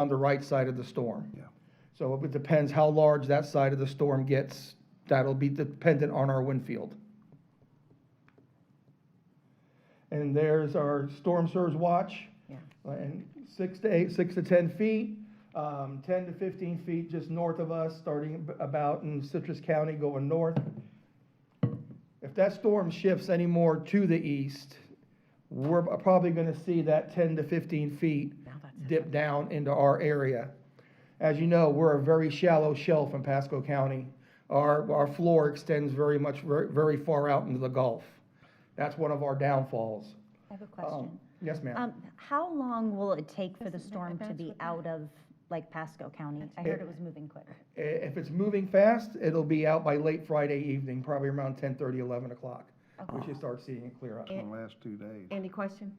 on the right side of the storm. Yeah. So it depends how large that side of the storm gets. That'll be dependent on our wind field. And there's our storm surge watch. Yeah. And 6 to 10 feet, 10 to 15 feet just north of us, starting about in Citrus County going north. If that storm shifts any more to the east, we're probably going to see that 10 to 15 feet dip down into our area. As you know, we're a very shallow shelf in Pasco County. Our floor extends very far out into the Gulf. That's one of our downfalls. I have a question. Yes, ma'am. How long will it take for the storm to be out of, like, Pasco County? I heard it was moving quick. If it's moving fast, it'll be out by late Friday evening, probably around 10:30, 11 o'clock. Okay. We should start seeing it clear up. In the last 2 days. Any question?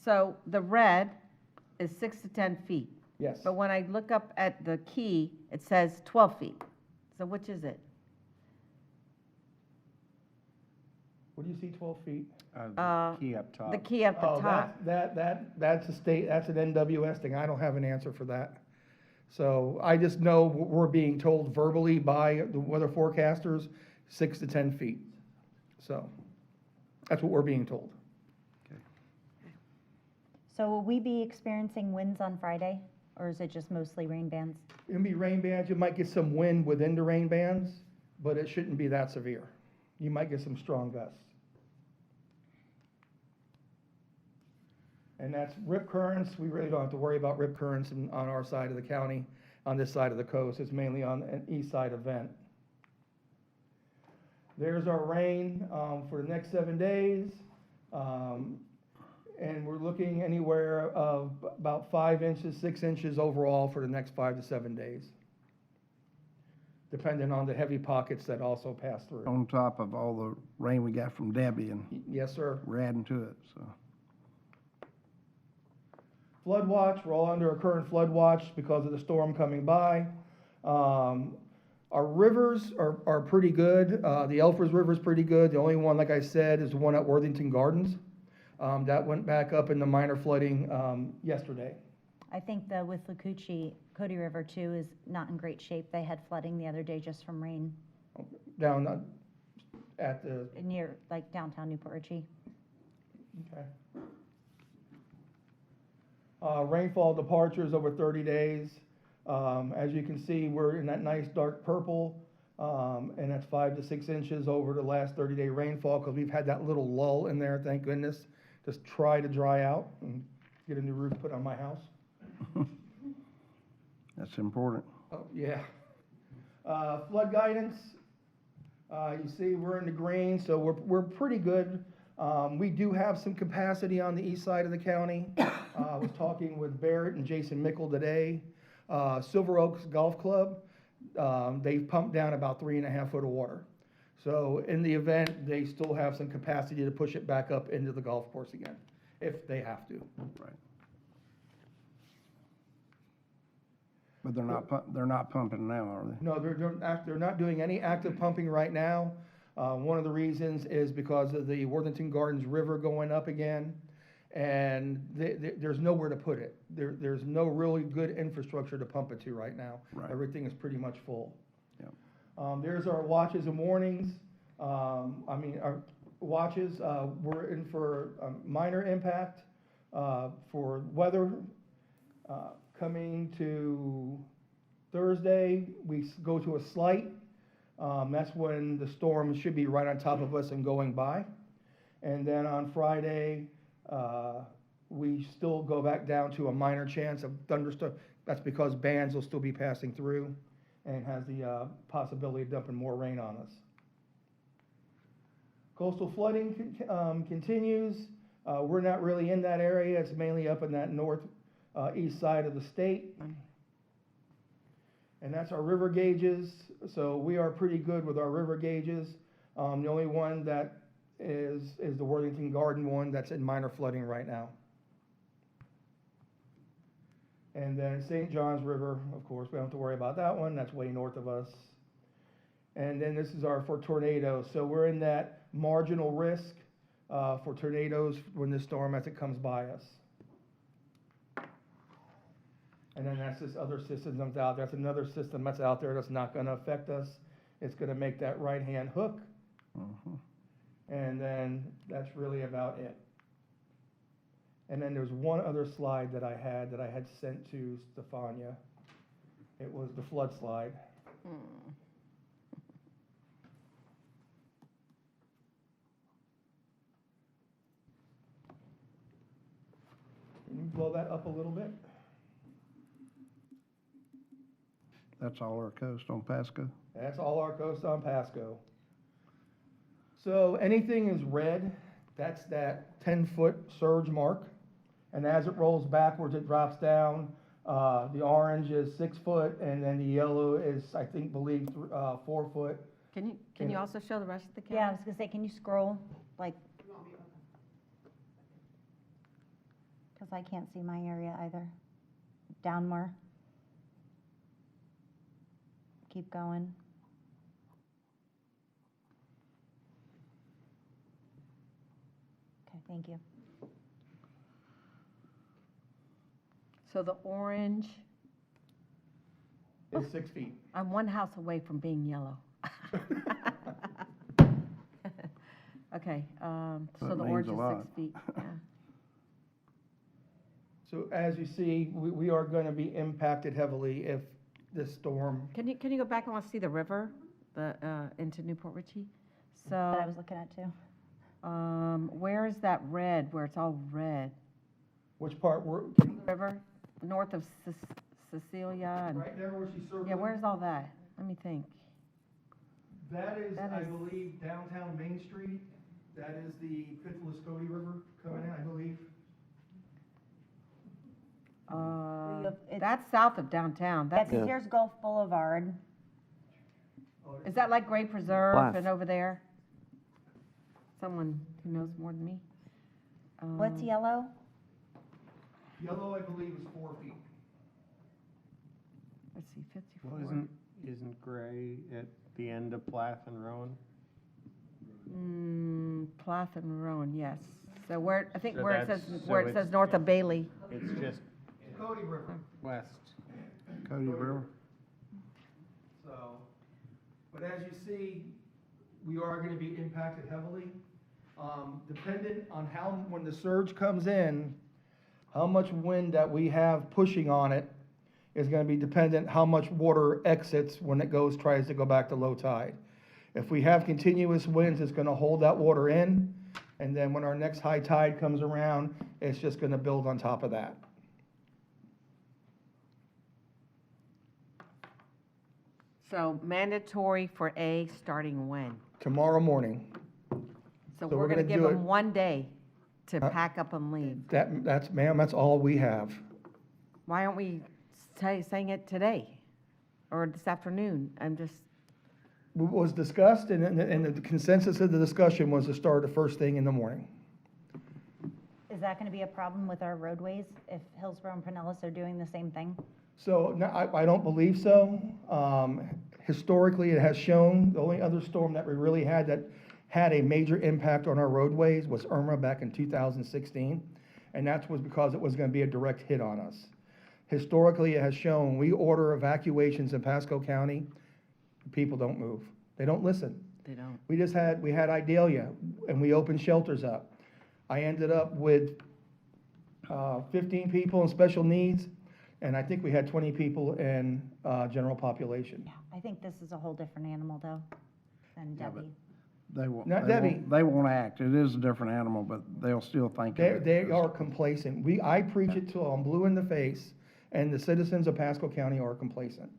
So the red is 6 to 10 feet, Yes. but when I look up at the key, it says 12 feet. So which is it? What do you see, 12 feet? The key up top. The key up the Oh, top. that's a state, that's an NWS thing. I don't have an answer for that. So I just know we're being told verbally by the weather forecasters, 6 to 10 feet. So that's what we're being told. So will we be experiencing winds on Friday, or is it just mostly rain bands? It'll be rain bands. You might get some wind within the rain bands, but it shouldn't be that severe. You might get some strong gusts. And that's rip currents. We really don't have to worry about rip currents on our side of the county, on this side of the coast. It's mainly on an east side event. There's our rain for the next 7 days. And we're looking anywhere of about 5 inches, 6 inches overall for the next 5 to 7 days, depending on the heavy pockets that also pass through. On top of all the rain we got from Debbie, and Yes, sir. we're adding to it, so. Flood watch, we're all under a current flood watch because of the storm coming by. Our rivers are pretty good. The Elfers River is pretty good. The only one, like I said, is the one at Worthington Gardens. That went back up in the minor flooding yesterday. I think the Withlacoochee, Cody River too, is not in great shape. They had flooding the other day just from rain Down at the, near, like, downtown Newport Richey. okay. Rainfall departures over 30 days. As you can see, we're in that nice dark purple, and that's 5 to 6 inches over the last 30-day rainfall, because we've had that little lull in there, thank goodness, just try to dry out and get a new roof put on my house. That's important. Oh, yeah. Flood guidance, you see we're in the green, so we're pretty good. We do have some capacity on the east side of the county. I was talking with Barrett and Jason Mickle today. Silver Oaks Golf Club, they've pumped down about 3.5 foot of water. So in the event, they still have some capacity to push it back up into the golf course again, if they have to. Right. But they're not pumping now, are they? No, they're not doing any active pumping right now. One of the reasons is because of the Worthington Gardens River going up again, and there's nowhere to put it. There's no really good infrastructure to pump it to right now. Right. Everything is pretty much full. Yeah. There's our watches and warnings. Our watches, we're in for a minor impact for weather. Coming to Thursday, we go to a slight. That's when the storm should be right on top of us and going by. And then on Friday, we still go back down to a minor chance of thunderstorm. That's because bands will still be passing through and has the possibility of dumping more rain on us. Coastal flooding continues. We're not really in that area. It's mainly up in that east side of the state. And that's our river gauges. So we are pretty good with our river gauges. The only one that is the Worthington Garden one that's in minor flooding right now. And then St. John's River, of course, we don't have to worry about that one. That's way north of us. And then this is for tornadoes. So we're in that marginal risk for tornadoes when this storm as it comes by us. And then that's this other system that's out there. That's another system that's out there that's not gonna affect us. It's gonna make that right-hand hook, Mhm. and then that's really about it. And then there's one other slide that I had sent to Stefania. It was the flood slide. Can you blow that up a little bit? That's all our coast on Pasco? That's all our coast on Pasco. So anything is red, that's that 10-foot surge mark. And as it rolls backwards, it drops down. The orange is 6 foot, and then the yellow is, I think, 4 foot. Can you also show the rest of the Yeah, I county? was gonna say, can you scroll, like? Because I can't see my area either. Down more. Keep going. Okay, thank you. So the orange, It's 6 feet. I'm one house away from being yellow. Okay, so That the means orange a is lot. 6 feet, yeah. So as you see, we are going to be impacted heavily if this storm, Can you go back? I want to see the river, into Newport Richey. That I So, was looking at too. where is that red, where it's all red? which part, River, north of Cecilia and, right there where she's circling? yeah, where's all that? Let me think. That is, that I is- believe, downtown Main Street. That is the Cody River coming in, I believe. you have- it's- That's south of downtown. Yeah, That's, because here's Gulf Boulevard. Oh, is that like Great Preserve Bluff. and over there? Someone who knows more than me. What's yellow? Yellow, I believe, is 4 feet. Let's see, 54. Well, isn't Gray at the end of Plath and Rowan? Plath and Rowan, yes. So where, I think So where it that's- says, so where it it's- says north of Bailey. It's just Cody River. west. Cody River? So, but as you see, we are going to be impacted heavily. Dependent on when the surge comes in, how much wind that we have pushing on it is going to be dependent how much water exits when it tries to go back to low tide. If we have continuous winds, it's going to hold that water in, and then when our next high tide comes around, it's just going to build on top of that. So mandatory for A starting when? Tomorrow morning, So So we're we're gonna gonna give do them it- 1 day to pack up and leave. ma'am, that's all we have. Why aren't we saying it today or this afternoon? I'm just, Was discussed, and the consensus of the discussion was to start the first thing in the morning. Is that gonna be a problem with our roadways if Hillsborough and Pinellas are doing the same thing? So, no, I don't believe so. Historically, it has shown, the only other storm that we really had that had a major impact on our roadways was Irma back in 2016, and that was because it was gonna be a direct hit on us. Historically, it has shown, we order evacuations in Pasco County, people don't move. They don't listen. they don't. We had Idalia, and we opened shelters up. I ended up with 15 people in special needs, and I think we had 20 people in general population. Yeah, I think this is a whole different animal though than Yeah, but- Debbie. They won't, Not they Debbie. won't, they won't act. It is a different animal, but they'll still think of it. They are complacent. I preach it till I'm blue in the face, and the citizens of Pasco County are complacent.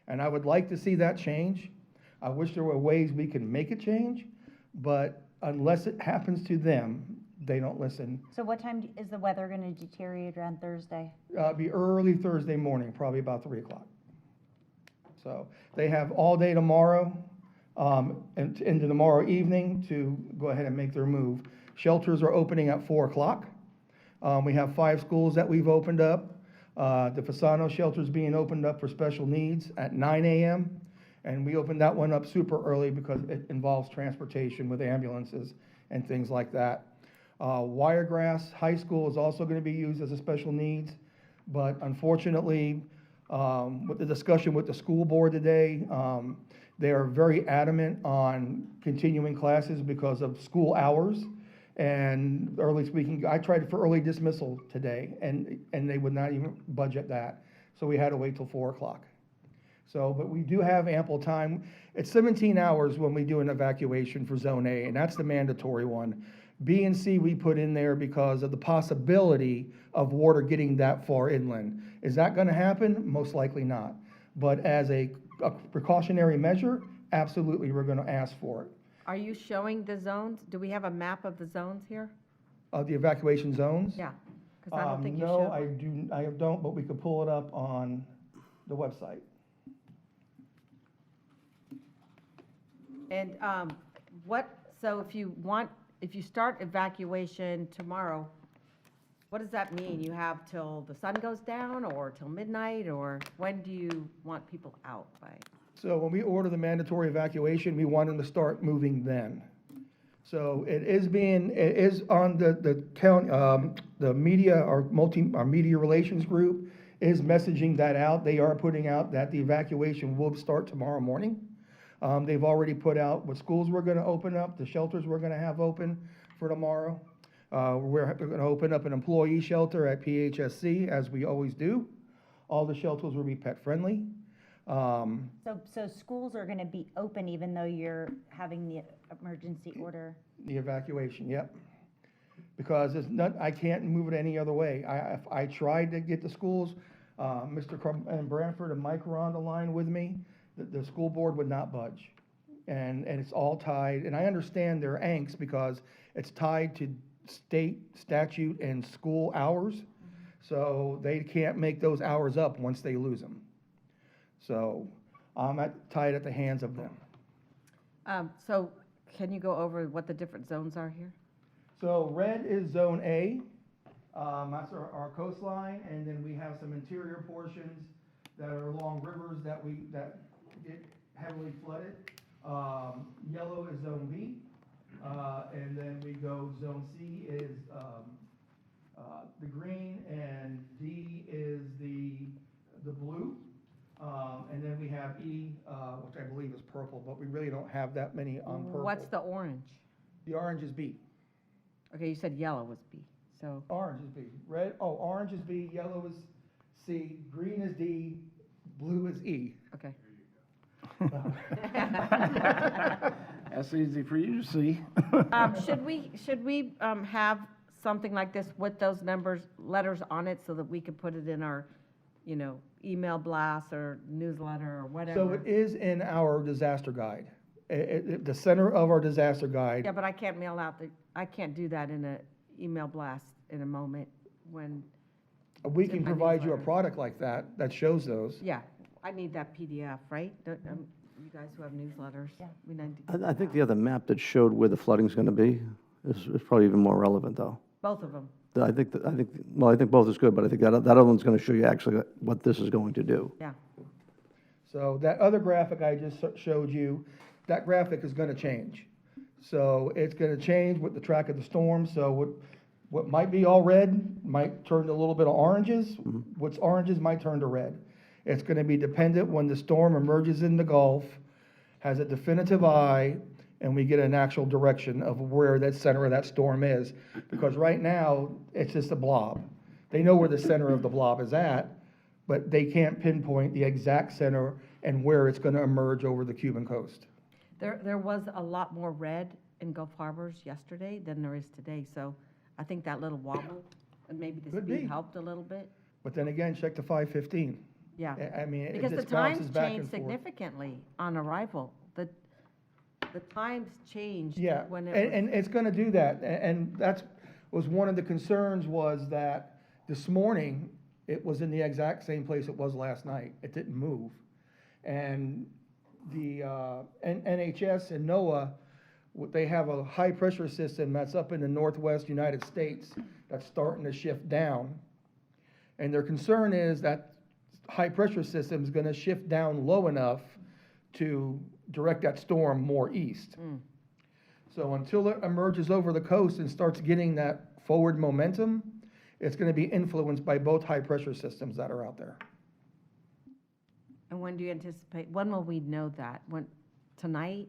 And I would like to see that change. I wish there were ways we can make it change, but unless it happens to them, they don't listen. So what time is the weather gonna deteriorate on Thursday? Be early Thursday morning, probably about 3 o'clock. So they have all day tomorrow, and into tomorrow evening to go ahead and make their move. Shelters are opening at 4 o'clock. We have 5 schools that we've opened up. The Fasano shelter's being opened up for special needs at 9 a.m. And we opened that one up super early because it involves transportation with ambulances and things like that. Wiregrass High School is also going to be used as a special needs. But unfortunately, with the discussion with the school board today, they are very adamant on continuing classes because of school hours. And early speaking, I tried for early dismissal today, and they would not even budget that. So we had to wait till 4 o'clock. So, but we do have ample time. It's 17 hours when we do an evacuation for Zone A, and that's the mandatory one. B and C we put in there because of the possibility of water getting that far inland. Is that gonna happen? Most likely not. But as a precautionary measure, absolutely, we're gonna ask for it. Are you showing the zones? Do we have a map of the zones here? The evacuation zones? Yeah, because I don't think you No, showed. I don't, but we could pull it up on the website. And so if you start evacuation tomorrow, what does that mean? You have till the sun goes down, or till midnight, or when do you want people out by? So when we order the mandatory evacuation, we want them to start moving then. So it is on the county, the media, our media relations group is messaging that out. They are putting out that the evacuation will start tomorrow morning. They've already put out what schools we're gonna open up, the shelters we're gonna have open for tomorrow. We're gonna open up an employee shelter at PHSC, as we always do. All the shelters will be pet-friendly. So schools are gonna be open even though you're having the emergency order? The evacuation, yep. Because I can't move it any other way. I tried to get the schools, Mr. and Branford and Mike were on the line with me. The school board would not budge. And it's all tied, and I understand their angst because it's tied to state statute and school hours. So they can't make those hours up once they lose them. So I'm tied at the hands of them. So can you go over what the different zones are here? So red is Zone A, that's our coastline, and then we have some interior portions that are along rivers that get heavily flooded. Yellow is Zone B, and then we go, Zone C is the green, and D is the blue. And then we have E, which I believe is purple, but we really don't have that many on purple. What's the orange? The orange is B. Okay, you said yellow was B, so. Orange is B. Orange is B, yellow is C, green is D, blue is E. Okay. That's easy for you to see. Should we have something like this with those letters on it so that we could put it in our, email blast or newsletter or whatever? So it is in our disaster guide. The center of our disaster guide. Yeah, but I can't I can't do that in an email blast in a moment when, We it's can in my provide you a newsletter. product like that shows those. yeah, I need that PDF, right? You guys who have newsletters. Yeah. We need to- I think the other map that showed where the flooding's going to be is probably even more relevant, though. Both of them. I think both is good, but I think that other one's going to show you actually what this is going to do. Yeah. So that other graphic I just showed you, that graphic is gonna change. So it's gonna change with the track of the storm, so what might be all red might turn to a little bit of oranges. What's oranges might turn to red. It's gonna be dependent when the storm emerges in the Gulf, has a definitive eye, and we get an actual direction of where that center of that storm is. Because right now, it's just a blob. They know where the center of the blob is at, but they can't pinpoint the exact center and where it's gonna emerge over the Cuban coast. There was a lot more red in Gulf Harbors yesterday than there is today, so I think that little wobble and maybe the Could speed be. helped a little bit. But then again, check the 515. Yeah. I mean, it Because the just bounces times back changed and forth. significantly on arrival. The times changed Yeah, when it and it's gonna do that, and that's, was one of the concerns was that this morning, it was in the exact same place it was last night. It didn't move. And the NHS and NOAA, they have a high-pressure system that's up in the northwest United States that's starting to shift down. And their concern is that high-pressure system is gonna shift down low enough to direct that storm more east. So until it emerges over the coast and starts getting that forward momentum, It's gonna be influenced by both high-pressure systems that are out there. And when do you anticipate, when will we know that? When, tonight,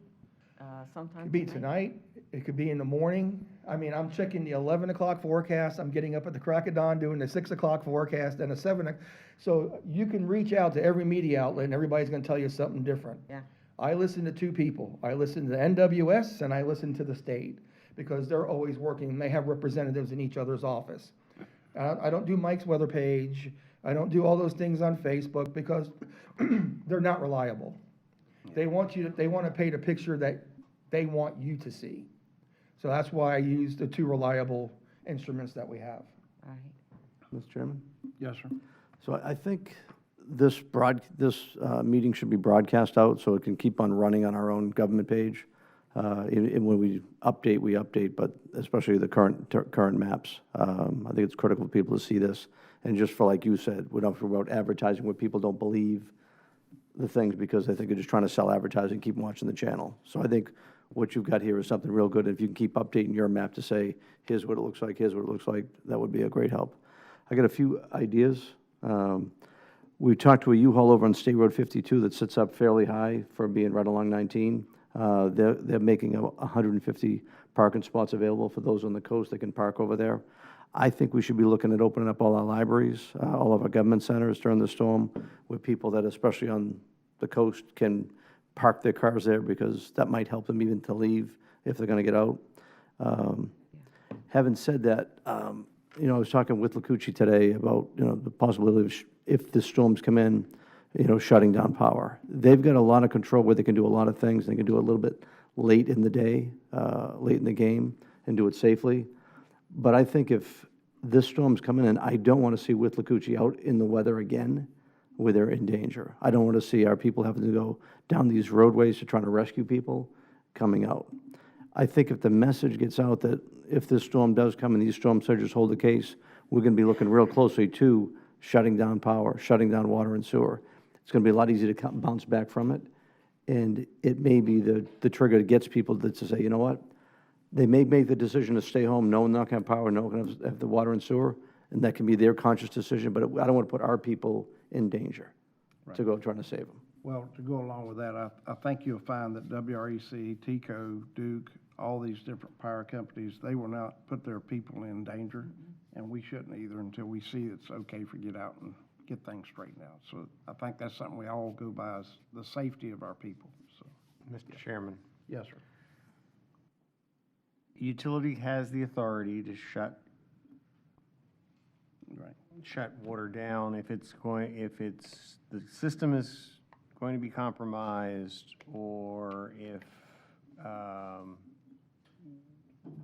sometime It could be tonight? tonight, it could be in the morning. I mean, I'm checking the 11 o'clock forecast, I'm getting up at the crack of dawn doing the 6 o'clock forecast and a 7. So you can reach out to every media outlet and everybody's gonna tell you something different. Yeah. I listen to two people. I listen to NWS and I listen to the state because they're always working and they have representatives in each other's office. I don't do Mike's weather page. I don't do all those things on Facebook because they're not reliable. They want to paint a picture that they want you to see. So that's why I use the two reliable instruments that we have. All right. Mr. Chairman? Yes, sir. So I think this meeting should be broadcast out so it can keep on running on our own government page. And when we update, but especially the current maps. I think it's critical for people to see this. And just for, like you said, we don't have to worry about advertising where people don't believe the things because they think they're just trying to sell advertising, keep watching the channel. So I think what you've got here is something real good. If you can keep updating your map to say, here's what it looks like, here's what it looks like, that would be a great help. I got a few ideas. We talked to a U-Haul over on State Road 52 that sits up fairly high for being right along 19. They're making 150 parking spots available for those on the coast that can park over there. I think we should be looking at opening up all our libraries, all of our government centers during the storm, with people that, especially on the coast, can park their cars there because that might help them even to leave if they're going to get out. Having said that, I was talking with Lakuchi today about, the possibility of, if the storms come in, shutting down power. They've got a lot of control where they can do a lot of things. They can do it a little bit late in the day, late in the game, and do it safely. But I think if this storm's coming in, I don't want to see with Lakuchi out in the weather again where they're in danger. I don't want to see our people having to go down these roadways to try to rescue people coming out. I think if the message gets out that if this storm does come and these storm surges hold the case, we're going to be looking real closely to shutting down power, shutting down water and sewer. It's going to be a lot easier to bounce back from it. And it may be the trigger that gets people to say, you know what? They may make the decision to stay home, knowing they're not going to have power, knowing they're going to have the water and sewer, and that can be their conscious decision, but I don't want to put our people in danger to go trying to save them. Well, to go along with that, I think you'll find that WREC, TECO, Duke, all these different power companies, they will not put their people in danger, and we shouldn't either until we see it's okay for get out and get things straightened out. So I think that's something we all go by, is the safety of our people, so. Mr. Chairman, Yes, sir. utility has the authority to Right. shut water down if the system is going to be compromised, or if,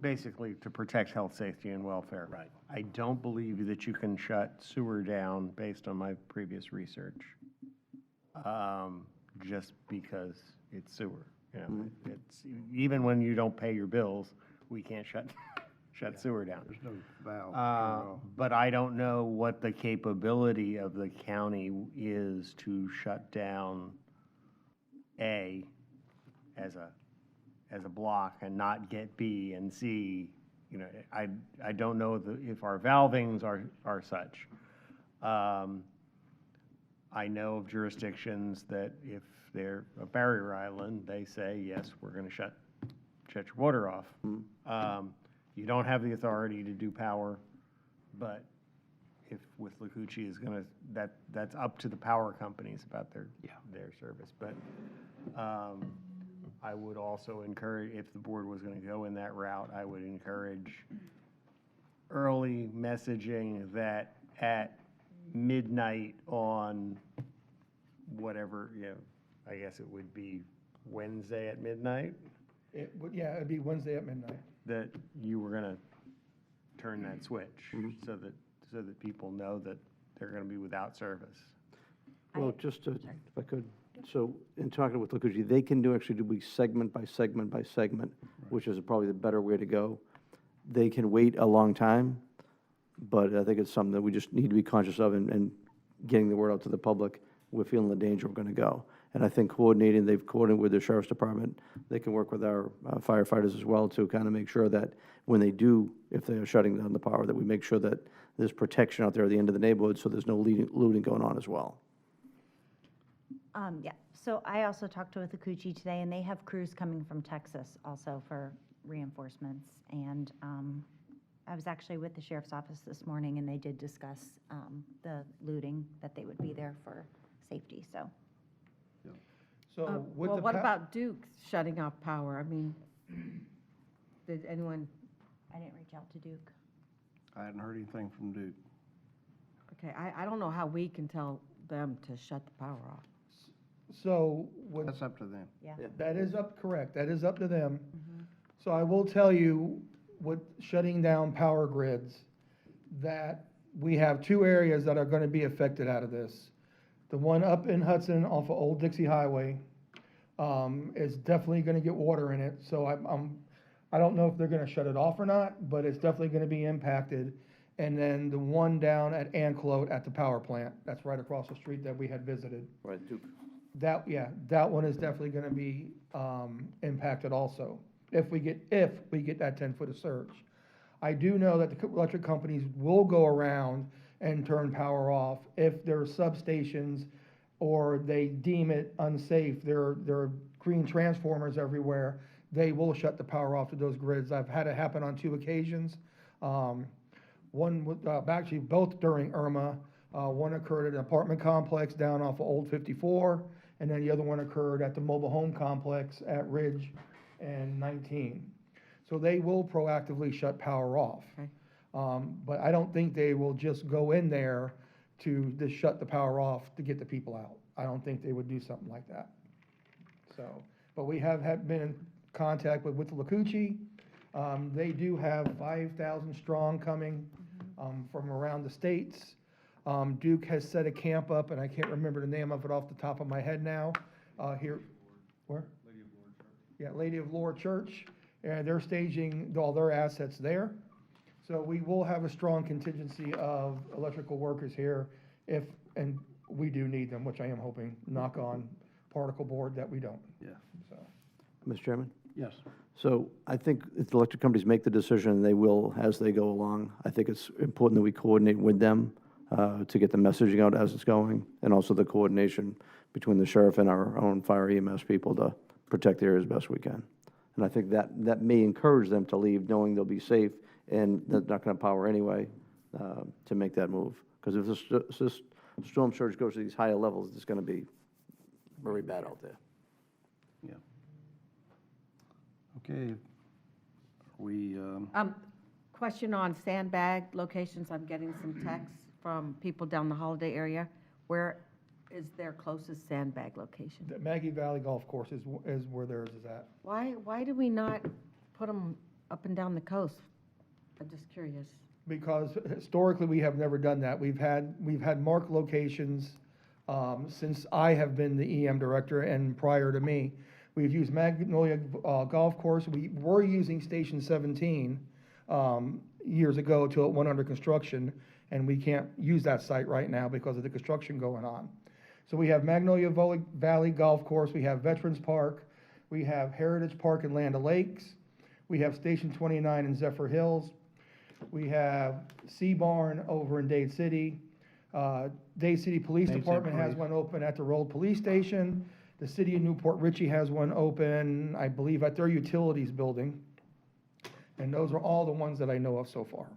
basically to protect health, safety, and welfare. Right. I don't believe that you can shut sewer down based on my previous research, just because it's sewer. It's, even when you don't pay your bills, we can't shut sewer down. There's no valve. But I don't know what the capability of the county is to shut down A as a block and not get B and C. I don't know if our valvings are such. I know of jurisdictions that if they're a barrier island, they say, yes, we're going to shut your water off. You don't have the authority to do power, but if with Lakuchi is going to, that's up to the power companies about their service. But I would also encourage, if the board was going to go in that route, I would encourage early messaging that at midnight on whatever, I guess it would be Wednesday at midnight, It'd be Wednesday at midnight. that you were going to turn that switch so that people know that they're going to be without service. Well, just to, if I could, so in talking with Lakuchi, they can actually do segment by segment by segment, which is probably the better way to go. They can wait a long time, but I think it's something that we just need to be conscious of and getting the word out to the public. We're feeling the danger, we're going to go. And I think they've coordinated with the sheriff's department. They can work with our firefighters as well to kind of make sure that when they do, if they are shutting down the power, that we make sure that there's protection out there at the end of the neighborhood, so there's no looting going on as well. Yeah, so I also talked to Withlacoochee today, and they have crews coming from Texas also for reinforcements. And I was actually with the sheriff's office this morning, and they did discuss the looting, that they would be there for safety, so. So with Well, the what pa- about Duke shutting off power? I mean, did anyone, I didn't reach out to Duke. I hadn't heard anything from Duke. okay, I don't know how we can tell them to shut the power off. So with That's up to them. Yeah. that is correct, that is up to them. Mm-hmm. So I will tell you, with shutting down power grids, that we have two areas that are gonna be affected out of this. The one up in Hudson off of Old Dixie Highway, is definitely gonna get water in it, so I don't know if they're gonna shut it off or not, but it's definitely gonna be impacted. And then the one down at Anclote at the power plant, that's right across the street that we had visited. Right, Duke. That one is definitely gonna be, impacted also, if we get that 10-foot of surge. I do know that the electric companies will go around and turn power off if there are substations or they deem it unsafe. There are green transformers everywhere. They will shut the power off to those grids. I've had it happen on 2 occasions. Actually, both during Irma. One occurred at an apartment complex down off of Old 54, and then the other one occurred at the mobile home complex at Ridge and 19. So they will proactively shut power off. Okay. But I don't think they will just go in there to just shut the power off to get the people out. I don't think they would do something like that. So, but we have been in contact with Withlacoochee. They do have 5,000 strong coming from around the states. Duke has set a camp up, and I can't remember the name of it off the top of my head now. Here, where? Lady of Lord Church. Yeah, Lady of Lord Church, and they're staging all their assets there. So we will have a strong contingency of electrical workers here if, and we do need them, which I am hoping, knock on particle board, that we don't. Yeah. So, Mr. Chairman? Yes. So I think if the electric companies make the decision, they will as they go along. I think it's important that we coordinate with them to get the messaging out as it's going, and also the coordination between the sheriff and our own fire EMS people to protect the area as best we can. And I think that may encourage them to leave knowing they'll be safe and they're not going to power anyway to make that move. Because if this storm surge goes to these higher levels, it's going to be very bad out there. Yeah. Okay. We, Question on sandbag locations. I'm getting some texts from people down the Holiday area. Where is their closest sandbag location? the Maggie Valley Golf Course is where theirs is at. Why do we not put them up and down the coast? I'm just curious. Because historically, we have never done that. We've had marked locations since I have been the EM director and prior to me. We've used Magnolia Golf Course. We were using Station 17 years ago till it went under construction, and we can't use that site right now because of the construction going on. So we have Magnolia Valley Golf Course, we have Veterans Park, we have Heritage Park and Land O'Lakes, we have Station 29 in Zephyr Hills, we have Sea Barn over in Dade City. Dade City Police Dade City Department has Police. one open at the Road Police Station. The city of Newport Richey has one open, I believe, at their utilities building. And those are all the ones that I know of so far.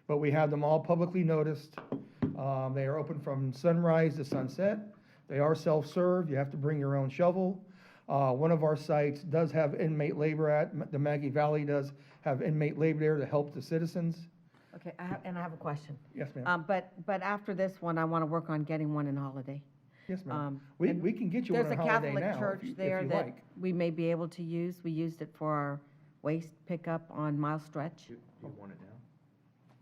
But we have them all publicly noticed. They are open from sunrise to sunset. They are self-serve. You have to bring your own shovel. One of our sites does have inmate labor the Maggie Valley does have inmate labor there to help the citizens. Okay, I have a question. Yes, ma'am. But after this one, I want to work on getting one in Holiday. Yes, ma'am. and We can get you one There's a on holiday Catholic now church if there you that like. we may be able to use. We used it for our waste pickup on Mile Stretch. You want it now?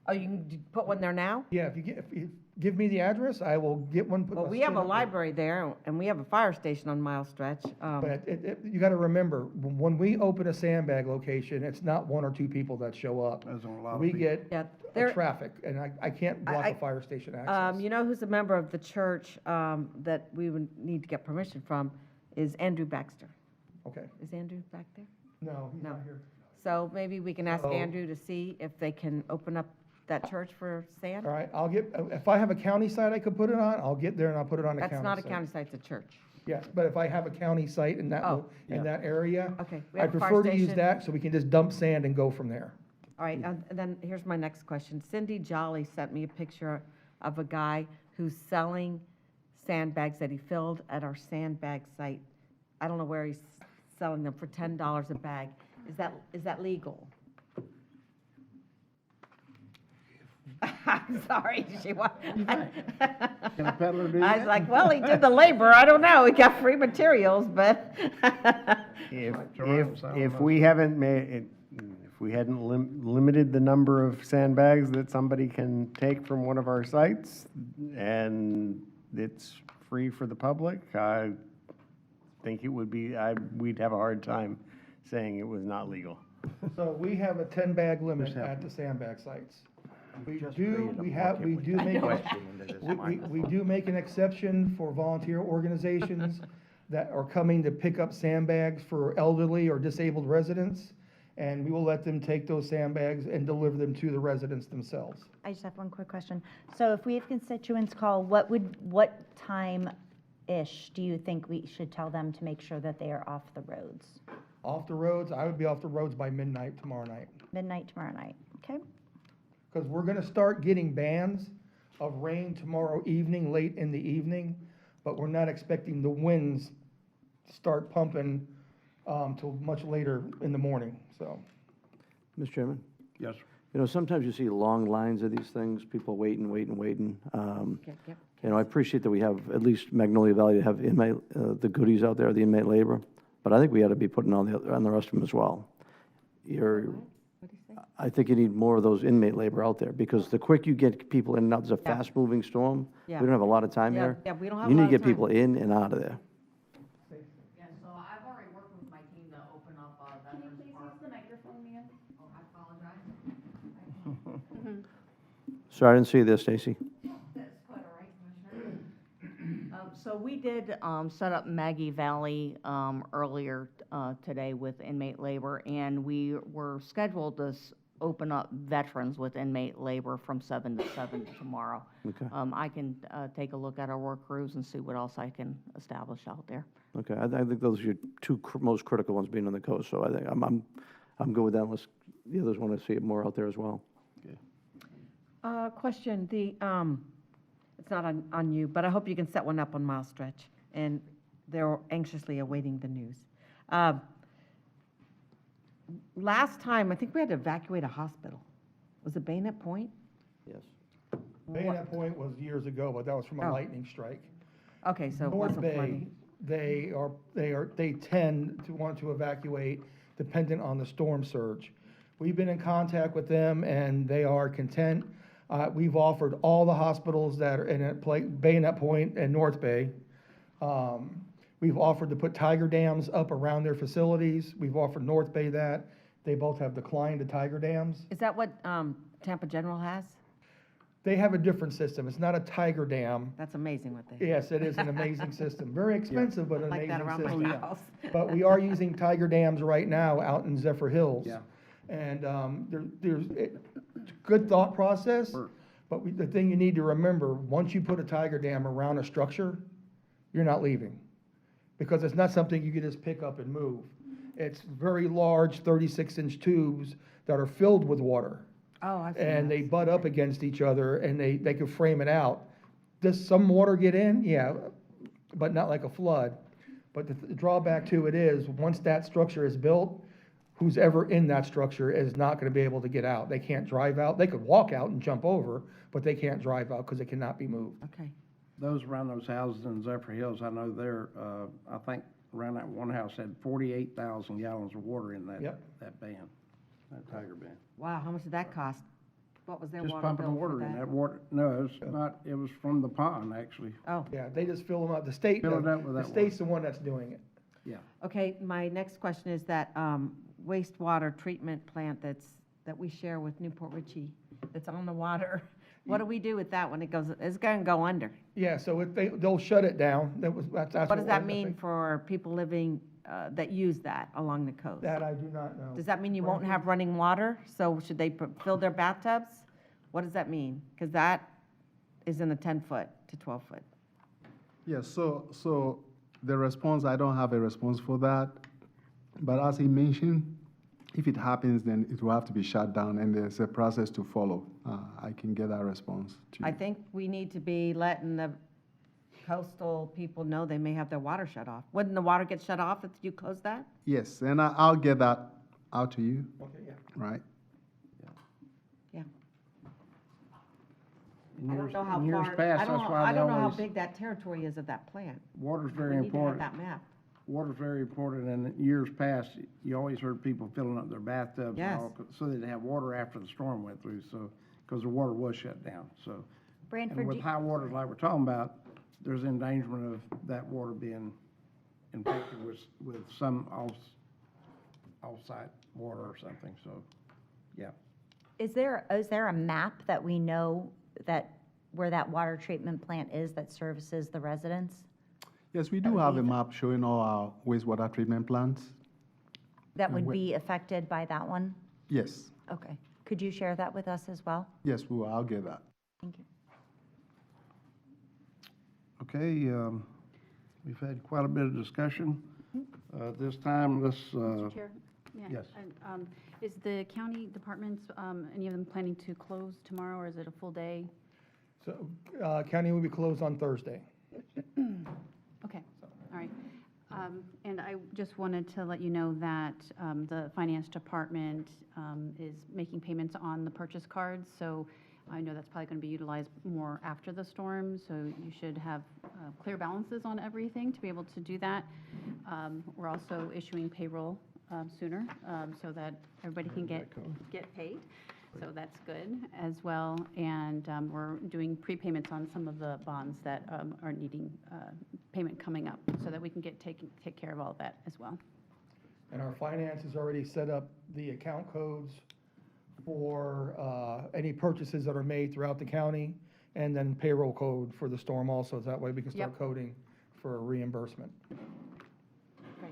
Oh, you can put one there now? Yeah, if you give me the address, I will get one. Well, we have a library there, and we have a fire station on Mile Stretch. But you gotta remember, when we open a sandbag location, it's not one or two people that show up. there's a lot of We people. get Yeah, there, traffic, and I can't block I- a fire station access. you know who's a member of the church that we would need to get permission from is Andrew Baxter. Okay, Is Andrew back there? no, he's No. not here. So maybe we can ask So- Andrew to see if they can open up that church for sand? All right, I'll get, if I have a county site I could put it on, I'll get there and I'll put it on a county That's site. not a county site, it's a church. Yes, but if I have a county site in that, Oh. in that area, Okay. We I have a fire prefer to use station. that so we can just dump sand and go from there. All right, and then here's my next question. Cindy Jolly sent me a picture of a guy who's selling sandbags that he filled at our sandbag site. I don't know where he's selling them for $10 a bag. Is that legal? I'm sorry, she wa- Can a peddler do I that? was like, well, he did the labor, I don't know, he got free materials, but. If we haven't if we hadn't limited the number of sandbags that somebody can take from one of our sites, and it's free for the public, I think it would be, we'd have a hard time saying it was not legal. So we have a 10-bag limit Just have- at the sandbag sites. We Just do, created a we have, we market do with make, question into this market. we do make an exception for volunteer organizations that are coming to pick up sandbags for elderly or disabled residents, and we will let them take those sandbags and deliver them to the residents themselves. I just have one quick question. So if we have constituents call, what time-ish do you think we should tell them to make sure that they are off the roads? Off the roads, I would be off the roads by midnight tomorrow night. Midnight tomorrow night, okay? Because we're gonna start getting bands of rain tomorrow evening, late in the evening, but we're not expecting the winds to start pumping, till much later in the morning, so. Mr. Chairman, Yes, sir. you know, sometimes you see long lines of these things, people waiting. Yep. You know, I appreciate that we have, at least Magnolia Valley, to have inmate, the goodies out there, the inmate labor, but I think we ought to be putting on the rest of them as well. I think you need more of those inmate labor out there, because the quick you get people in and out, it's a Yeah. fast-moving storm. Yeah. We don't have a lot of time Yeah, here. yeah, we don't have You a need lot to of get people time. in and out of there. Yeah, so I've already worked with my team to open up, Can you please use the microphone, ma'am? Oh, I apologize. Sorry, I didn't see you there, Stacy. That's quite all right, Commissioner. So we did, set up Maggie Valley, earlier, today with inmate labor, and we were scheduled to open up veterans with inmate labor from 7 to 7 tomorrow. Okay. I can, take a look at our work crews and see what else I can establish out there. Okay, I think those are your two most critical ones being on the coast, so I think I'm good with that, unless the others want to see it more out there as well. Question, it's not on you, but I hope you can set one up on Mile Stretch, and they're anxiously awaiting the news. Last time, I think we had to evacuate a hospital. Was it Bayonet Point? Yes. Bayonet Point was years ago, but that was from a Oh. lightning strike. Okay, so it North wasn't Bay, flooding. they tend to want to evacuate dependent on the storm surge. We've been in contact with them and they are content. We've offered all the hospitals that are in Bayonet Point and North Bay. We've offered to put tiger dams up around their facilities. We've offered North Bay that. They both have declined the tiger dams. Is that what Tampa General has? They have a different system. It's not a tiger dam. That's amazing what they have. Yes, it is an amazing system. Very expensive, but an Like that amazing around my system. house. But we are using tiger dams right now out in Zephyr Hills. Yeah. And there's good thought process, but the thing you need to remember, once you put a tiger dam around a structure, you're not leaving. Because it's not something you can just pick up and move. It's very large 36-inch tubes that are filled with water. Oh, I've seen And they those. butt up against each other and they could frame it out. Does some water get in? Yeah, but not like a flood. But the drawback to it is, once that structure is built, who's ever in that structure is not gonna be able to get out. They can't drive out. They could walk out and jump over, but they can't drive out because it cannot be moved. Okay. Those around those houses in Zephyr Hills, I know they're, I think around that one house had 48,000 gallons of water in that, Yep. that band, that tiger band. Wow, how much did that cost? What was their Just water pumping bill for water in that? that water, no, it was not, it was from the pond, actually. Oh, Yeah, they just fill them up. The state, Fill it up with the that state's the one that's doing it. Yeah. okay, my next question is that wastewater treatment plant that we share with Newport Richey, that's on the water. What do we do with that when it goes, it's gonna go under? Yeah, so if they'll shut it down. That's What does that I mean think. for people living, that use that along the coast? That I do not know. Does that mean you won't have running water? So should they fill their bathtubs What does that mean? Because that is in the 10-foot to 12-foot. Yeah, so the response, I don't have a response for that. But as he mentioned, if it happens, then it will have to be shut down, and there's a process to follow. I can get that response to you. I think we need to be letting the coastal people know they may have their water shut off. Wouldn't the water get shut off if you close that? Yes, and I'll get that out to you, Okay, yeah. right? Yeah. In I years, don't know how in years far, past, I don't that's know, why I they don't know how always, big that territory is of that plant. water's We very need to have important. that map. Water's very important, and in years past, you always heard people filling up their bathtubs and Yes. all, so they'd have water after the storm went through, so, because the water was shut down, so. And Branford, with high waters like we're talking about, there's endangerment of that water being infected with some off-site water or something, so, yeah. is there a map that we know that, where that water treatment plant is that services the residents? Yes, we That do would have be a the- map showing all our wastewater treatment plants. That would wh- be affected by that one? Yes, Okay. Could you share that with us as well? yes, I'll get that. Thank you. Okay, we've had quite a bit of discussion. This time, let's, Mr. Chair? Yeah, yes. and, is the county departments, any of them planning to close tomorrow, or is it a full day? So, county will be closed on Thursday. Okay, all right. And I just wanted to let you know that the finance department is making payments on the purchase cards, so I know that's probably going to be utilized more after the storm, so you should have clear balances on everything to be able to do that. We're also issuing payroll sooner, so that everybody can get paid. So that's good as well. And we're doing prepayments on some of the bonds that are needing payment coming up, so that we can take care of all of that as well. And our finance has already set up the account codes for any purchases that are made throughout the county, and then payroll code for the storm also, so that way we can start Yep. coding for reimbursement. Great.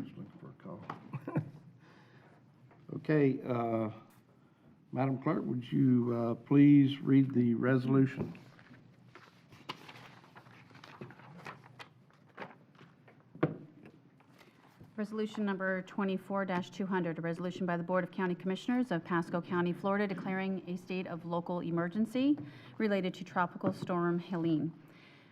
Just looking for a call. Okay, Madam Clerk, would you please read the resolution? Resolution number 24-200, a resolution by the Board of County Commissioners of Pasco County, Florida, declaring a state of local emergency related to Tropical Storm Helene.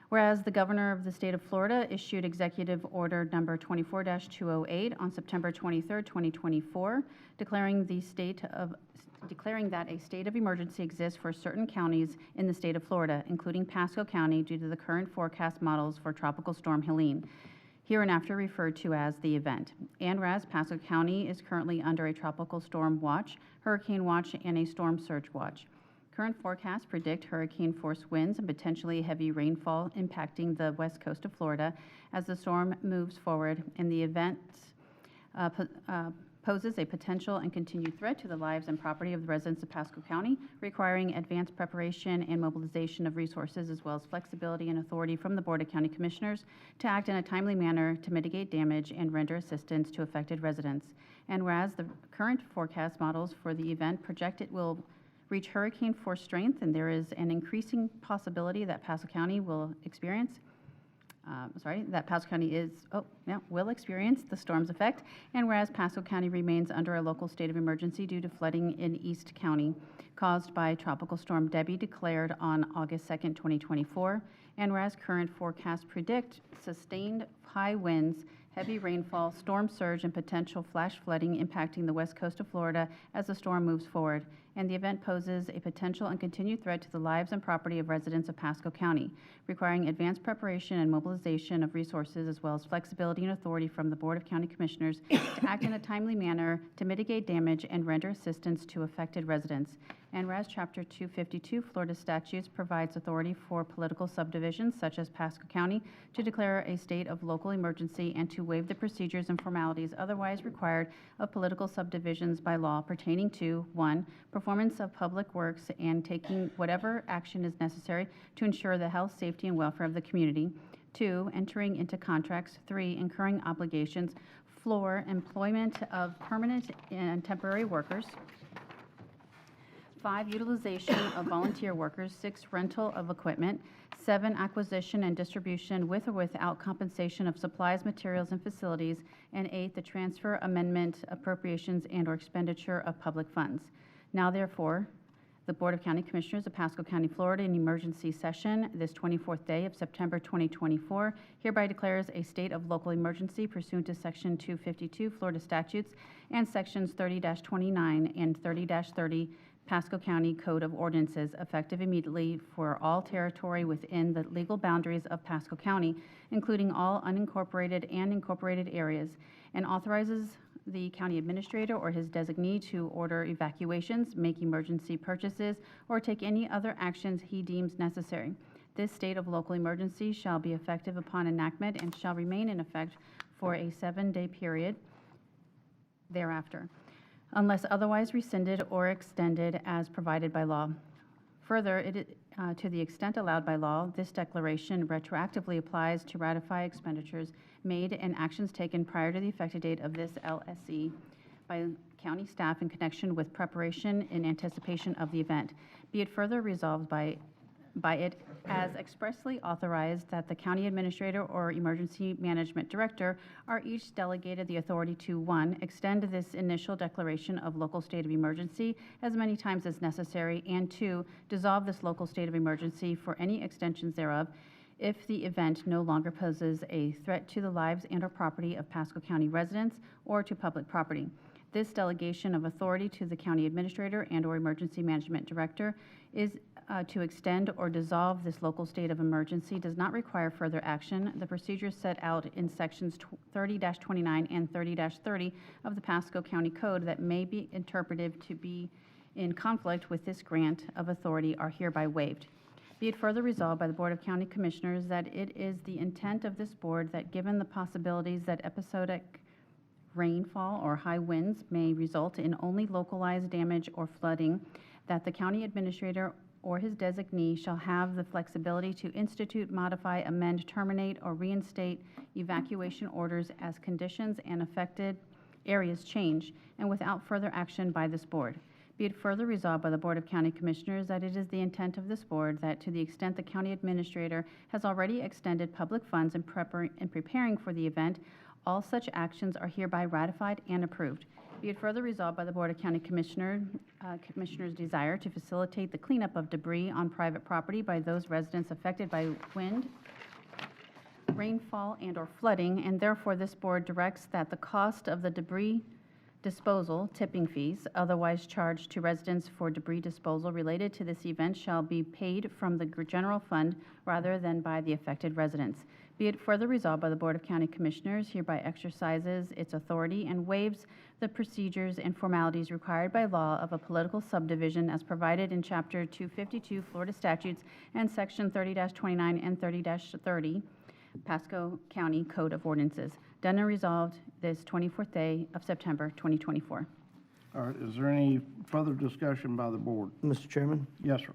Whereas the Governor of the State of Florida issued Executive Order Number 24-208 on September 23, 2024, declaring that a state of emergency exists for certain counties in the state of Florida, including Pasco County, due to the current forecast models for Tropical Storm Helene, hereinafter referred to as the event. And whereas Pasco County is currently under a tropical storm watch, hurricane watch, and a storm surge watch. Current forecasts predict hurricane-force winds and potentially heavy rainfall impacting the west coast of Florida as the storm moves forward, and the event poses a potential and continued threat to the lives and property of the residents of Pasco County, requiring advanced preparation and mobilization of resources, as well as flexibility and authority from the Board of County Commissioners to act in a timely manner to mitigate damage and render assistance to affected residents. And whereas the current forecast models for the event project it will reach hurricane force strength, and there is an increasing possibility that Pasco County will experience will experience the storm's effect. And whereas Pasco County remains under a local state of emergency due to flooding in East County caused by Tropical Storm Debbie, declared on August 2nd, 2024. And whereas current forecasts predict sustained high winds, heavy rainfall, storm surge, and potential flash flooding impacting the west coast of Florida as the storm moves forward. And the event poses a potential and continued threat to the lives and property of residents of Pasco County, requiring advanced preparation and mobilization of resources, as well as flexibility and authority from the Board of County Commissioners to act in a timely manner to mitigate damage and render assistance to affected residents. And whereas Chapter 252 Florida statutes provides authority for political subdivisions such as Pasco County to declare a state of local emergency and to waive the procedures and formalities otherwise required of political subdivisions by law pertaining to, 1, performance of public works and taking whatever action is necessary to ensure the health, safety, and welfare of the community, 2, entering into contracts, 3, incurring obligations, 4, employment of permanent and temporary workers, 5, utilization of volunteer workers. 6, rental of equipment. 7, acquisition and distribution with or without compensation of supplies, materials, and facilities. And 8, the transfer, amendment, appropriations, and/or expenditure of public funds. Now therefore, the Board of County Commissioners of Pasco County, Florida, in emergency session this 24th day of September 2024, hereby declares a state of local emergency pursuant to Section 252 Florida statutes and Sections 30-29 and 30-30 Pasco County Code of Ordinances, effective immediately for all territory within the legal boundaries of Pasco County, including all unincorporated and incorporated areas, and authorizes the county administrator or his designee to order evacuations, make emergency purchases, or take any other actions he deems necessary. This state of local emergency shall be effective upon enactment and shall remain in effect for a 7-day period thereafter, unless otherwise rescinded or extended as provided by law. Further, to the extent allowed by law, this declaration retroactively applies to ratify expenditures made and actions taken prior to the effective date of this LSE by county staff in connection with preparation in anticipation of the event. Be it further resolved by it as expressly authorized that the county administrator or emergency management director are each delegated the authority to, 1, extend this initial declaration of local state of emergency as many times as necessary, and 2, dissolve this local state of emergency for any extensions thereof if the event no longer poses a threat to the lives and/or property of Pasco County residents or to public property. This delegation of authority to the county administrator and/or emergency management director is to extend or dissolve this local state of emergency does not require further action. The procedures set out in sections 30-29 and 30-30 of the Pasco County Code that may be interpreted to be in conflict with this grant of authority are hereby waived. Be it further resolved by the Board of County Commissioners that it is the intent of this board that given the possibilities that episodic rainfall or high winds may result in only localized damage or flooding, that the county administrator or his designee shall have the flexibility to institute, modify, amend, terminate, or reinstate evacuation orders as conditions and affected areas change, and without further action by this board. Be it further resolved by the Board of County Commissioners that it is the intent of this board that to the extent the county administrator has already extended public funds in preparing for the event, all such actions are hereby ratified and approved. Be it further resolved by the Board of County Commissioners' desire to facilitate the cleanup of debris on private property by those residents affected by wind, rainfall, and/or flooding, and therefore this board directs that the cost of the debris disposal, tipping fees, otherwise charged to residents for debris disposal related to this event shall be paid from the general fund rather than by the affected residents. Be it further resolved by the Board of County Commissioners hereby exercises its authority and waives the procedures and formalities required by law of a political subdivision as provided in Chapter 252 Florida statutes and Section 30-29 and 30-30 Pasco County Code of Ordinances. Done and resolved this 24th day of September 2024. All right, is there any further discussion by the board? Mr. Chairman? Yes, sir.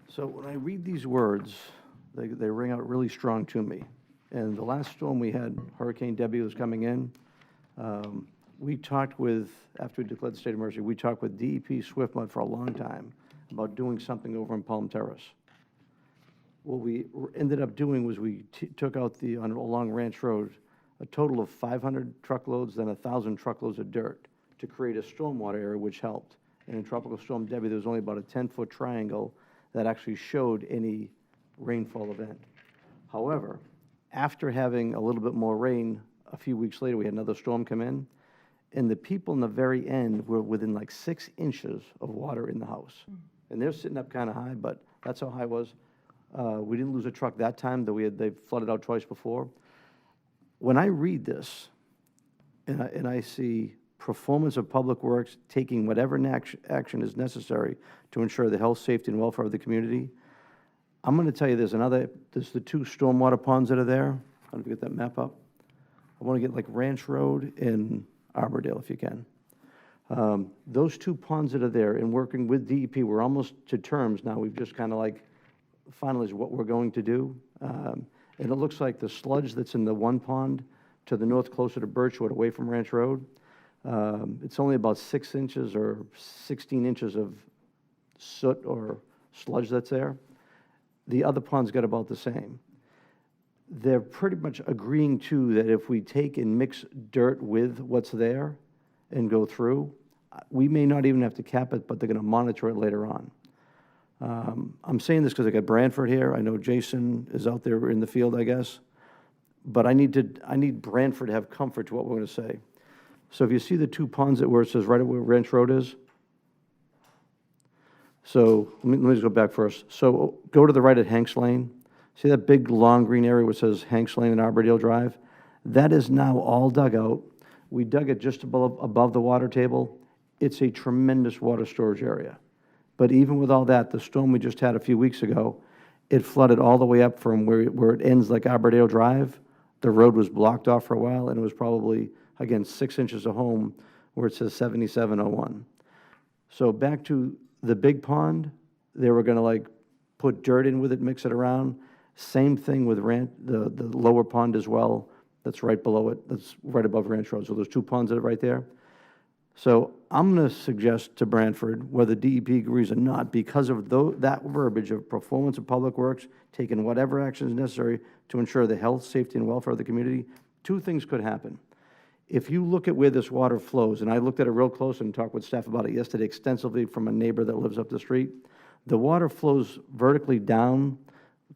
So when I read these words, they ring out really strong to me. And the last storm we had, Hurricane Debbie was coming in. We talked with, after we declared the state of emergency, we talked with DEP Swiftmud for a long time about doing something over in Palm Terrace. What we ended up doing was we took out along Ranch Road, a total of 500 truckloads, then 1,000 truckloads of dirt to create a stormwater area, which helped. And in Tropical Storm Debbie, there was only about a 10-foot triangle that actually showed any rainfall event. However, after having a little bit more rain, a few weeks later, we had another storm come in, and the people in the very end were within like 6 inches of water in the house. And they're sitting up kind of high, but that's how high it was. We didn't lose a truck that time, though they've flooded out twice before. When I read this, and I see performance of public works taking whatever action is necessary to ensure the health, safety, and welfare of the community, I'm going to tell you there's the 2 stormwater ponds that are there. I don't know if you get that map up. I want to get like Ranch Road and Arbordale if you can. Those 2 ponds that are there, and working with DEP, we're almost to terms now. We've just kind of like finalized what we're going to do. And it looks like the sludge that's in the one pond to the north closer to Birchwood away from Ranch Road, it's only about 6 inches or 16 inches of soot or sludge that's there. The other ponds got about the same. They're pretty much agreeing too that if we take and mix dirt with what's there and go through, we may not even have to cap it, but they're gonna monitor it later on. I'm saying this because I got Branford here. I know Jason is out there in the field, I guess. But I need Branford to have comfort to what we're gonna say. So if you see the two ponds where it says right where Ranch Road is. So let me just go back first. So go to the right at Hanks Lane. See that big, long green area where it says Hanks Lane and Arbordale Drive? That is now all dug out. We dug it just above the water table. It's a tremendous water storage area. But even with all that, the storm we just had a few weeks ago, it flooded all the way up from where it ends like Arbordale Drive. The road was blocked off for a while, and it was probably, again, 6 inches of home where it says 7701. So back to the big pond, they were gonna like put dirt in with it, mix it around. Same thing with the lower pond as well, that's right below it, that's right above Ranch Road. So there's two ponds that are right there. So I'm gonna suggest to Branford, whether DEP agrees or not, because of that verbiage of performance of public works, taking whatever action is necessary to ensure the health, safety, and welfare of the community, two things could happen. If you look at where this water flows, and I looked at it real close and talked with staff about it yesterday extensively from a neighbor that lives up the street, the water flows vertically down,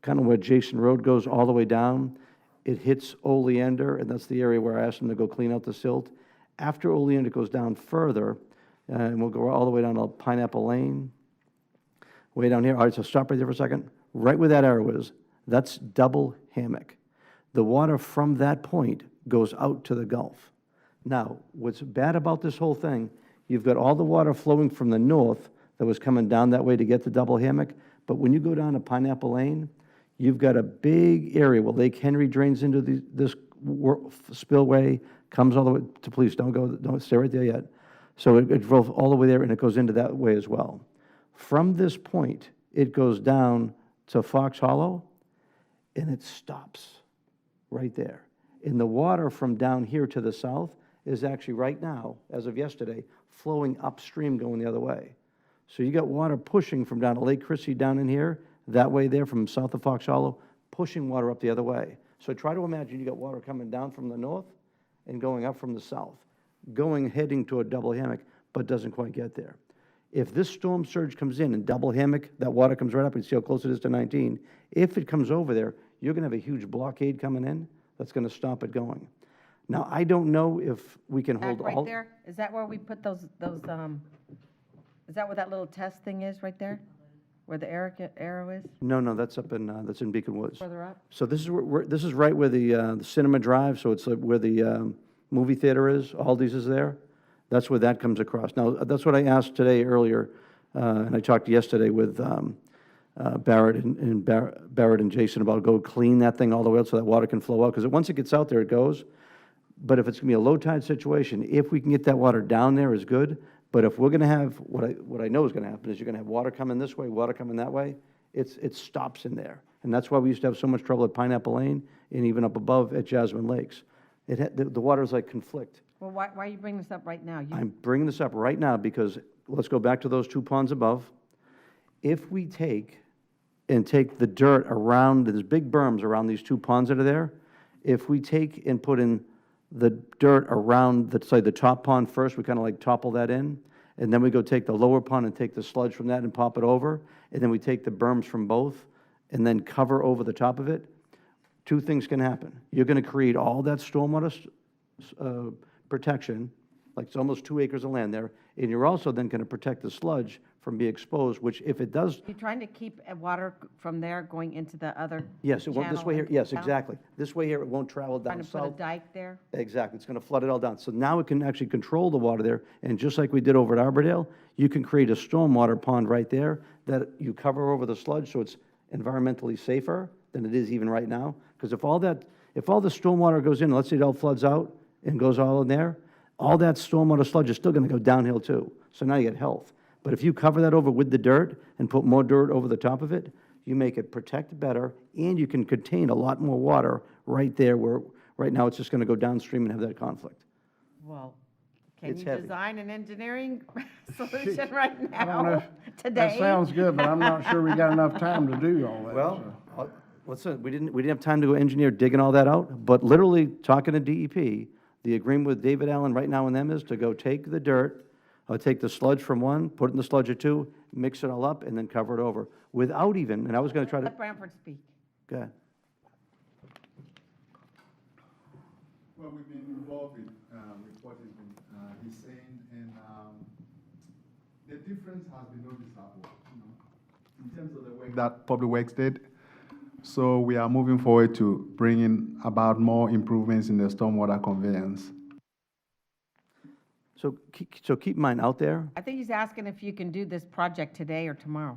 kind of where Jason Road goes all the way down. It hits Oleander, and that's the area where I asked them to go clean out the silt. After Oleander, it goes down further, and we'll go all the way down to Pineapple Lane, way down here. All right, so stop right there for a second. Right where that arrow is, that's Double Hammock. The water from that point goes out to the Gulf. Now, what's bad about this whole thing, you've got all the water flowing from the north that was coming down that way to get to Double Hammock, but when you go down to Pineapple Lane, you've got a big area where Lake Henry drains into this spillway, comes all the way to, please don't stay right there yet. So it drove all the way there, and it goes into that way as well. From this point, it goes down to Fox Hollow, and it stops right there. And the water from down here to the south is actually right now, as of yesterday, flowing upstream going the other way. So you got water pushing from down to Lake Christie down in here, that way there from south of Fox Hollow, pushing water up the other way. So try to imagine you got water coming down from the north and going up from the south, heading toward Double Hammock, but doesn't quite get there. If this storm surge comes in and Double Hammock, that water comes right up, and see how close it is to 19. If it comes over there, you're gonna have a huge blockade coming in that's gonna stop it going. Now, I don't know if we can hold Back all. right there, is that where we put those, is that where that little test thing is, right there? Where the arrow is, No, that's up in, that's in Beacon Woods. further up? So this is this is right where the Cinema Drive, so it's like where the movie theater is, Aldi's is there. That's where that comes across. Now, that's what I asked today earlier, and I talked yesterday with Barrett and Jason about go clean that thing all the way out so that water can flow out, because once it gets out there, it goes. But if it's gonna be a low tide situation, if we can get that water down there is good. But if we're gonna have, what I know is gonna happen is you're gonna have water coming this way, water coming that way, it stops in there. And that's why we used to have so much trouble at Pineapple Lane and even up above at Jasmine Lakes. The water's like conflict. Well, why are you bringing this up right now? I'm bringing this up right now because, let's go back to those two ponds above. If we take the dirt around, there's big berms around these two ponds that are there. If we take and put in the dirt around, say, the top pond first, we kind of like topple that in, and then we go take the lower pond and take the sludge from that and pop it over, and then we take the berms from both and then cover over the top of it. Two things can happen. You're going to create all that stormwater protection, like it's almost 2 acres of land there, and you're also then going to protect the sludge from being exposed, which if it does. You're trying to keep water from there going into the other Yes, it won't, this channel way here, into yes, town? exactly. This way here, it won't travel Trying down to put a south. dike there? Exactly, it's gonna flood it all down. So now it can actually control the water there, and just like we did over at Arbordale, you can create a stormwater pond right there that you cover over the sludge, so it's environmentally safer than it is even right now. Because if all the stormwater goes in, let's say it all floods out and goes all in there, all that stormwater sludge is still gonna go downhill too. So now you get health. But if you cover that over with the dirt and put more dirt over the top of it, you make it protect better, and you can contain a lot more water right there where right now it's just going to go downstream and have that conflict. Well, Can It's you heavy. design an engineering solution right I don't know. now, That today? sounds good, but I'm not sure we got enough time to do all that. Well, so. listen, we didn't have time to go engineer digging all that out, but literally talking to DEP, the agreement with David Allen right now and them is to go take the dirt, take the sludge from one, put it in the sludge of two, mix it all up, and then cover it over, without even, and I was gonna try to, Let Branford speak. go ahead. Well, we've been involved with what he's saying, and the difference has been noticeable, in terms of the work that Public Works did. So we are moving forward to bringing about more improvements in the stormwater conveyance. So keep in mind, out there, I think he's asking if you can do this project today or tomorrow.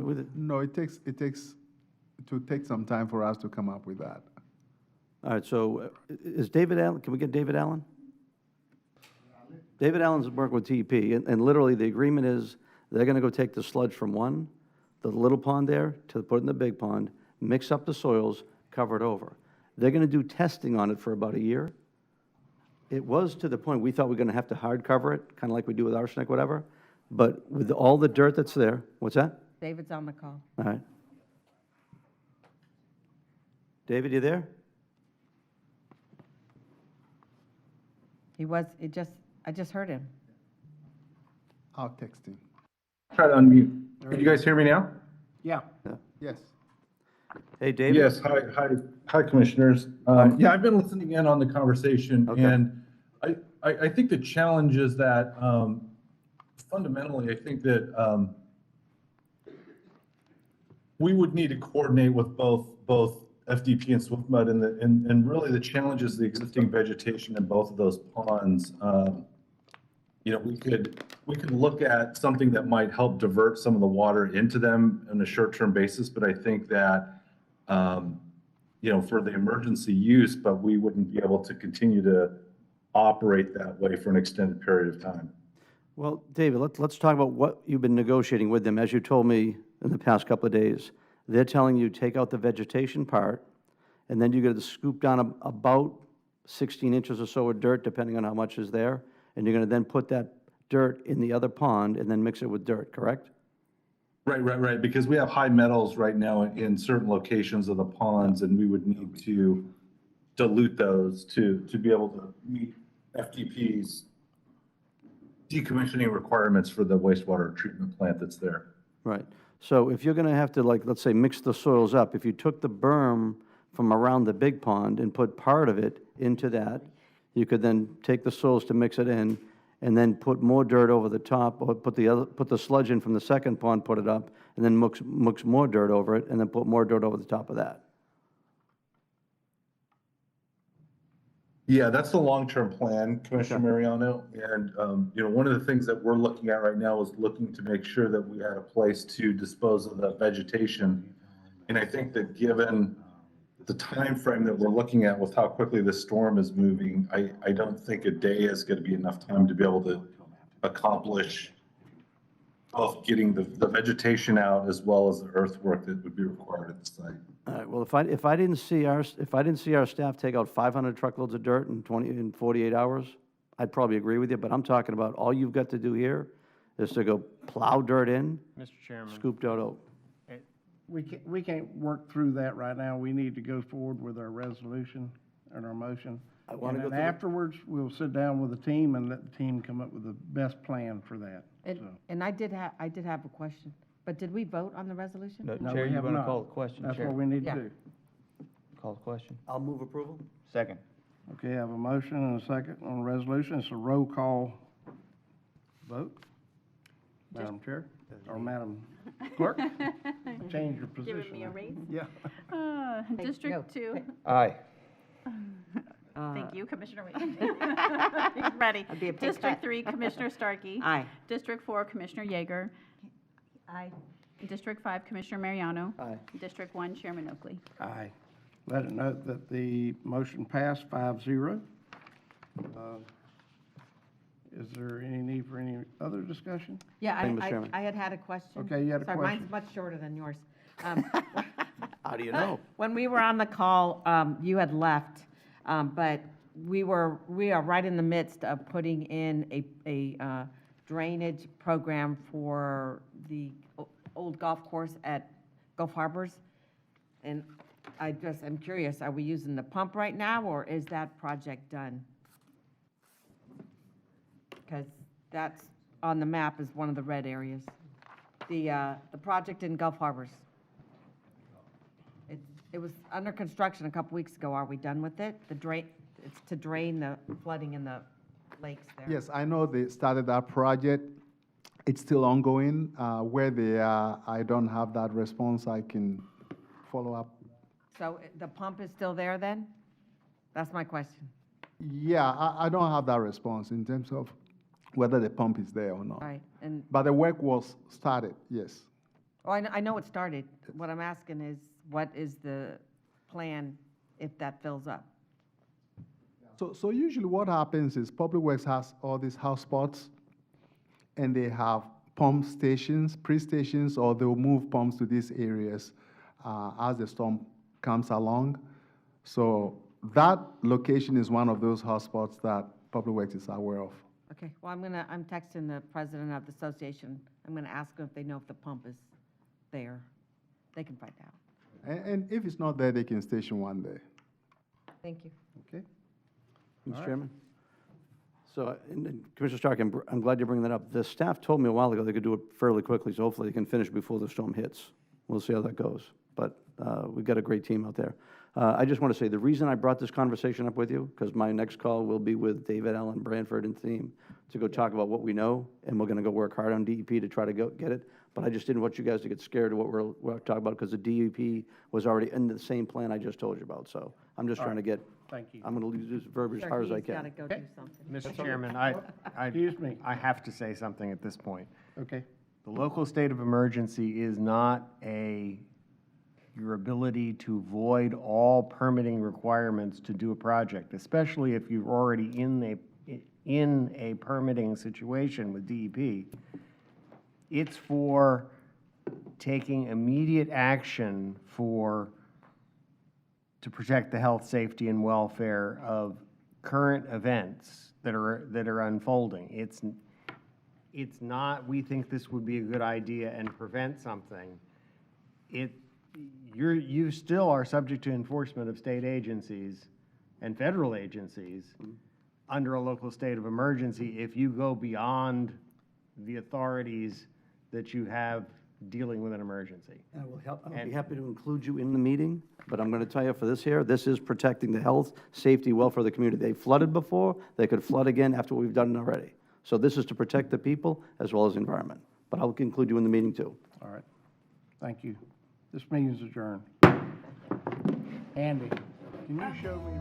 with it- No, it takes some time for us to come up with that. all right, so is David Allen, can we get David Allen? David Allen's working with TEP, and literally, the agreement is, they're gonna go take the sludge from one, the little pond there, to put in the big pond, mix up the soils, cover it over. They're gonna do testing on it for about a year. It was to the point, we thought we were gonna have to hard cover it, kinda like we do with arsenic, whatever, but with all the dirt that's there, what's that? David's on the call. All right. David, you there? I just heard him. I'll text him. Try to unmute. Can you guys hear me now? Yeah. Yes. Hey, David? Yes, hi, Commissioners. Yeah, I've been listening in on the conversation, Okay. and I think the challenge is that fundamentally, I think that we would need to coordinate with both FDP and SwiftMud, and really the challenge is the existing vegetation in both of those ponds. You know, we could look at something that might help divert some of the water into them on a short-term basis, but I think that, you know, for the emergency use, but we wouldn't be able to continue to operate that way for an extended period of time. Well, David, let's talk about what you've been negotiating with them. As you told me in the past couple of days, they're telling you take out the vegetation part, and then you got to scoop down about 16 inches or so of dirt, depending on how much is there, and you're going to then put that dirt in the other pond and then mix it with dirt, correct? Right, because we have high metals right now in certain locations of the ponds, and we would need to dilute those to be able to meet FDP's decommissioning requirements for the wastewater treatment plant that's there. Right. So if you're going to have to, like, let's say, mix the soils up, if you took the berm from around the big pond and put part of it into that, you could then take the soils to mix it in, and then put more dirt over the top, or put the sludge in from the second pond, put it up, and then mix more dirt over it, and then put more dirt over the top of that. Yeah, that's the long-term plan, Commissioner Mariano. And, you know, one of the things that we're looking at right now is looking to make sure that we had a place to dispose of the vegetation. And I think that given the time frame that we're looking at with how quickly the storm is moving, I don't think a day is going to be enough time to be able to accomplish both getting the vegetation out as well as the earthwork that would be required at the site. All right, well, if I didn't see our staff take out 500 truckloads of dirt in 48 hours, I'd probably agree with you, but I'm talking about all you've got to do here is to go plow dirt in, Mr. Chairman. scoop dirt out. We can't work through that right now. We need to go forward with our resolution and our motion. I wanna And go then through the- afterwards, we'll sit down with the team and let the team come up with the best plan for that. And I did have a question, but did we vote on the resolution? No, Chair, we you have want to not. call the question, That's Chair? what we need to Yeah. do. Call the question. I'll move approval. Second. Okay, I have a motion and a second on the resolution. It's a roll call vote. Madam Chair, or Madam Clerk, change your position. Giving me a there. raise? Yeah. no, District 2, Aye. thank you, Commissioner Wade. He's ready. That'd be a pay District cut. 3, Commissioner Starkey. Aye. District 4, Commissioner Yeager. Aye. District 5, Commissioner Mariano. Aye. District 1, Chairman Oakley. Aye. Let it note that the motion passed 5-0. Is there any need for any other discussion? Yeah, Thank you, Mr. Chairman. I had a question. Okay, you had a Sorry, question. mine's much shorter than yours. How do you know? When we were on the call, you had left, but we are right in the midst of putting in a drainage program for the old golf course at Gulf Harbors. And I'm curious, are we using the pump right now, or is that project done? Because that's on the map as one of the red areas. The project in Gulf Harbors. It was under construction a couple weeks ago. Are we done with it? It's to drain the flooding in the lakes there. Yes, I know they started that project. It's still ongoing. Where they are, I don't have that response. I can follow up. So the pump is still there then? That's my question. Yeah, I don't have that response in terms of whether the pump is there or not. All right, and, But the work was started, yes. oh, I know it started. What I'm asking is, what is the plan if that fills up? So usually what happens is Public Works has all these house spots, and they have pump stations, pre-stations, or they'll move pumps to these areas as the storm comes along. So that location is one of those hotspots that Public Works is aware of. Okay, well, I'm texting the president of the association. I'm gonna ask them if they know if the pump is there. They can find out. And if it's not there, they can station one there. Thank you. Okay. Mr. Chairman? So, and Commissioner Stark, I'm glad you're bringing that up. The staff told me a while ago they could do it fairly quickly, so hopefully they can finish before the storm hits. We'll see how that goes. But we've got a great team out there. I just want to say, the reason I brought this conversation up with you, because my next call will be with David, Allen, Branford, and team to go talk about what we know, and we're going to go work hard on DEP to try to go get it. But I just didn't want you guys to get scared of what we're talking about, because the DEP was already in the same plan I just told you about. So I'm just trying to get, Thank you. I'm going to use this verbiage as hard as I He's gotta can. go do something. Mr. Chairman, Excuse me. I have to say something at this point. Okay. The local state of emergency is not your ability to void all permitting requirements to do a project, especially if you're already in a permitting situation with DEP. It's for taking immediate action to protect the health, safety, and welfare of current events that are unfolding. It's not, we think this would be a good idea and prevent something. You still are subject to enforcement of state agencies and federal agencies under a local state of emergency if you go beyond the authorities that you have dealing with an emergency. I'll be happy to include you in the meeting, but I'm going to tell you for this here, this is protecting the health, safety, welfare of the community. They flooded before, they could flood again after what we've done already. So this is to protect the people as well as the environment. But I'll include you in the meeting too. All right. Thank you. This meeting is adjourned. Andy, can you show me?